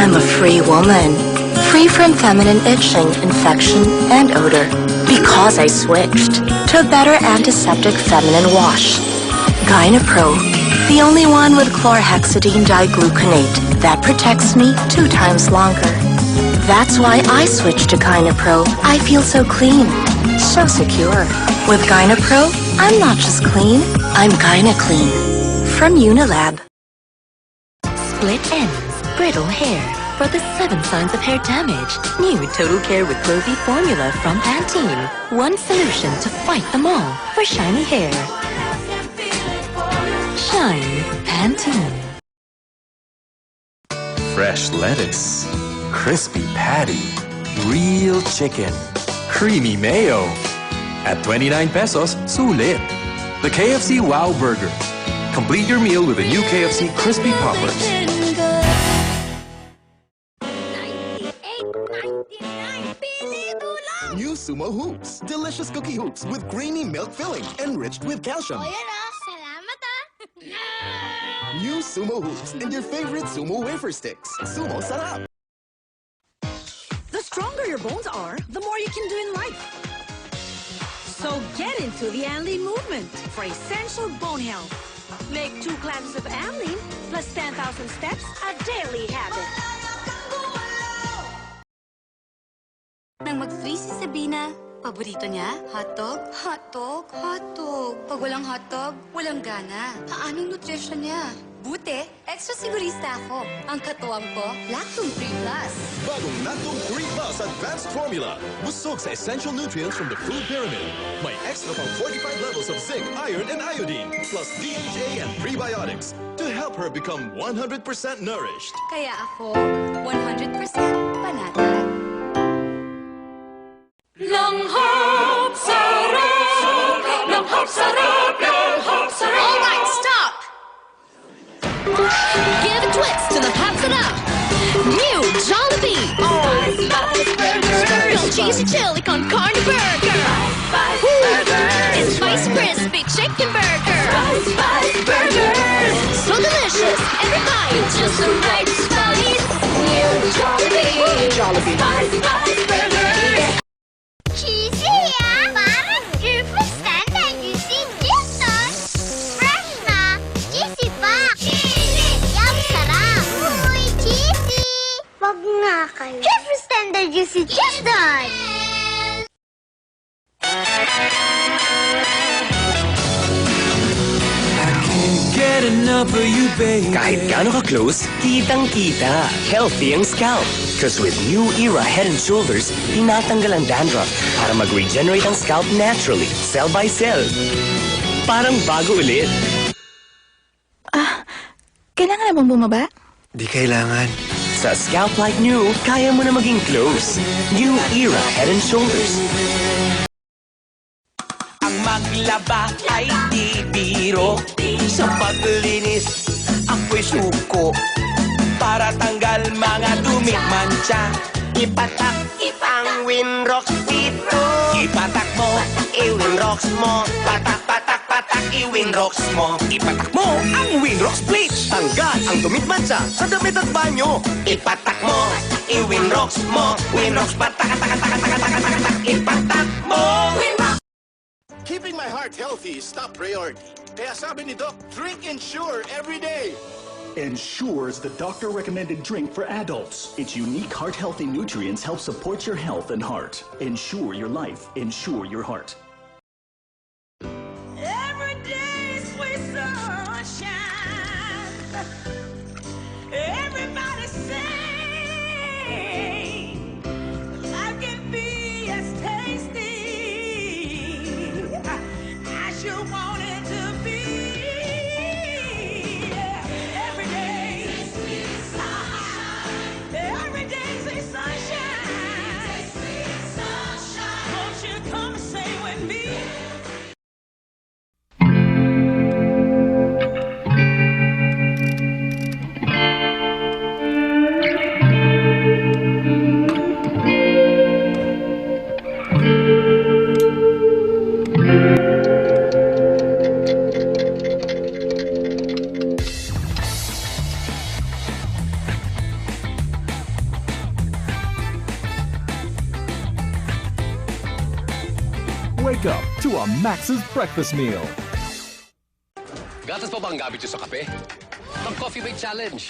I'm a free woman, free from feminine itching, infection, and odor, because I switched to a better antiseptic feminine wash. Gynapro, the only one with chlorhexidine digluconate that protects me 2 times longer. That's why I switched to Gynapro. I feel so clean, so secure. With Gynapro, I'm not just clean, I'm GynaClean. From Unilab. Split ends, brittle hair. For the 7 signs of hair damage, new Total Care with Clovey formula from Pantene. One solution to fight them all for shiny hair. Shine Pantene. Fresh lettuce, crispy patty, real chicken, creamy mayo. At 29 pesos, sulit. The KFC Wow Burger. Complete your meal with the new KFC Crispy Poppers. New Sumo Hoops. Delicious cookie hoops with creamy milk filling enriched with calcium. Salamat New Sumo Hoops and your favorite Sumo wafer sticks. Sumo Sarap. The stronger your bones are, the more you can do in life. So get into the Anlene movement for essential bone health. Make 2 classes of Anlene plus 10,000 steps a daily habit. Nang mag-free si Sabina, paborito niya, hotdog, hotdog, hotdog. Pag walang hotdog, walang gana. Paanong nutrition niya? Buti, extra sigurista ako. Ang katuwang ko, Lactum 3 Plus. Bagong Lactum 3 Plus Advanced Formula. Busog sa essential nutrients from the food pyramid. May extra pang 45 levels of zinc, iron, and iodine. Plus DHA and prebiotics to help her become 100% nourished. Kaya ako, 100% panatag. Langhap sarap! Langhap sarap! Langhap sarap! All right, stop! Give a twist to the Pops It Up. New Jollibee. Grilled cheesy chili con carne burger. It's spicy crispy chicken burger. So delicious, every bite just the right spice. New Jollibee. Spice burger. Cheesy, ah! Parang triple standard juicy Jason. Fresh na, cheesy pa. Cheesy! Yum, sarap. Uy, cheesy! Wag nga kayo. Triple standard juicy Jason. Get enough of you, baby. Kahit gaano ka-close, kitang-kita. Healthy ang scalp. Cause with new Era Head & Shoulders, tinatanggal ang dandruff para mag-regenerate ang scalp naturally, cell by cell. Parang bago ulit. Kailangan na bang bumaba? Di kailangan. Sa scalp like new, kaya mo na maging close. New Era Head & Shoulders. Ang maglaba ay di biro. Sa paglinis, ako'y suko. Para tanggal mga dumit mancha. Ipatak ang Winrox dito. Ipatak mo, i-Winrox mo. Patak, i-Winrox mo. Ipatak mo ang Winrox Bleach. Tanggal ang dumit mancha sa damit at banyo. Ipatak mo, i-Winrox mo. Winrox patak, ipatak mo. Keeping my heart healthy is top priority. Kaya sabi ni Doc, drink Ensure every day. Ensure is the doctor-recommended drink for adults. Its unique heart-healthy nutrients help support your health and heart. Ensure your life. Ensure your heart. Every day, sweet sunshine. Everybody say life can be as tasty as you want it to be. Every day, sweet sunshine. Every day, sweet sunshine. Won't you come and say with me? Wake up to a Max's breakfast meal. Gatas pa ba ang gamit nyo sa kape? Mag-Coffee Mate Challenge.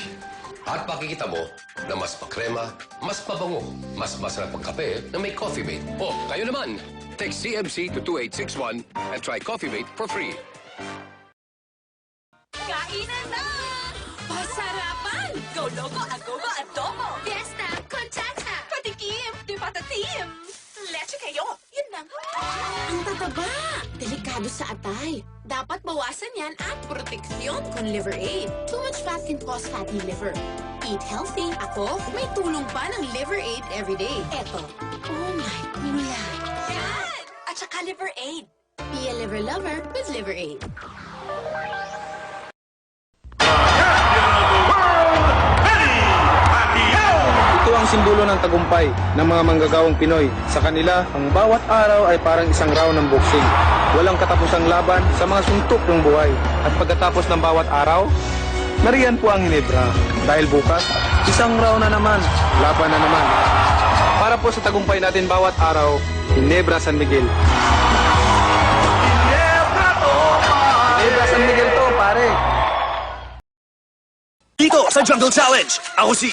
At makikita mo na mas makrema, mas mabango, mas masarap ang kape na may Coffee Mate. O, kayo naman. Text CMC to 2861 and try Coffee Mate for free. Kainan na! Pasarapan! Go Loco, Agogo, Adobo! Fiesta con Chacha. Patikim! Di patatim! Leche kayo! Yun lang! Ang tataba! Delikado sa atay. Dapat bawasan yan at proteksyon con Liver Aid. Too much fat can cause fatty liver. Eat healthy. Ako, may tulong pa ng Liver Aid everyday. Eto. Oh my gulay. Yan! At saka Liver Aid. Be a liver lover with Liver Aid. Ito ang simbolo ng tagumpay ng mga manggagawang Pinoy. Sa kanila, ang bawat araw ay parang isang round ng boxing. Walang katapusang laban sa mga suntok ng buhay. At pagkatapos ng bawat araw, nariyan po ang Hinebra. Dahil bukas, isang round na naman, laban na naman. Para po sa tagumpay natin bawat araw, Hinebra San Miguel. Hinebra San Miguel to, pare. Dito sa Jungle Challenge, ako si